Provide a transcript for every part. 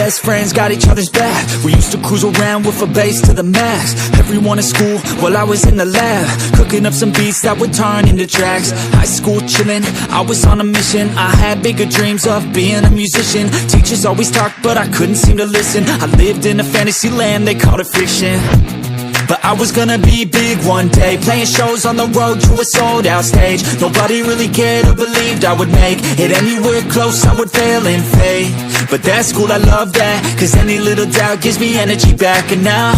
best friends, got each other's back. We used to cruise around with a bass to the max. Everyone in school, while I was in the lab, cooking up some beats that would turn into tracks. High school chillin', I was on a mission. I had bigger dreams of being a musician. Teachers always talked, but I couldn't seem to listen. I lived in a fantasy land, they called it fiction. But I was gonna be big one day, playing shows on the road to a sold out stage. Nobody really cared or believed I would make it anywhere close, I would fail and fade. But that's cool, I love that, cause any little doubt gives me energy back. And now,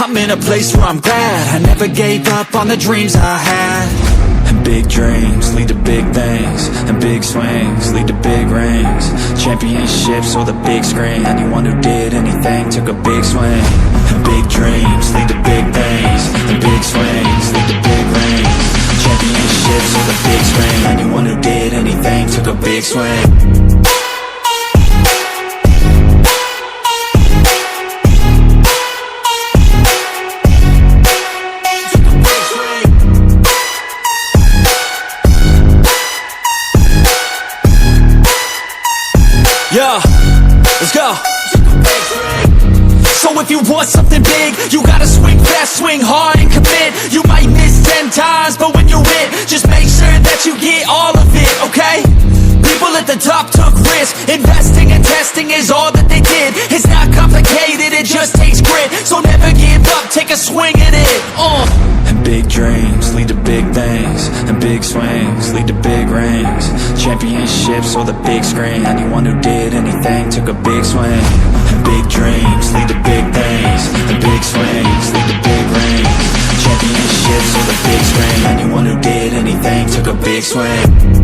I'm in a place where I'm glad I never gave up on the dreams I had. And big dreams lead to big things, and big swings lead to big rings. Championships or the big screen, anyone who did anything took a big swing. And big dreams lead to big things, and big swings lead to big rings. Championships or the big screen, anyone who did anything took a big swing. Yeah, let's go. So if you want something big, you gotta swing fast, swing hard and commit. You might miss 10 times, but when you hit, just make sure that you get all of it, okay? People at the top took risks. Investing and testing is all that they did. It's not complicated, it just takes grit. So never give up, take a swing at it. And big dreams lead to big things, and big swings lead to big rings. Championships or the big screen, anyone who did anything took a big swing. And big dreams lead to big things, and big swings lead to big rings. Championships or the big screen, anyone who did anything took a big swing.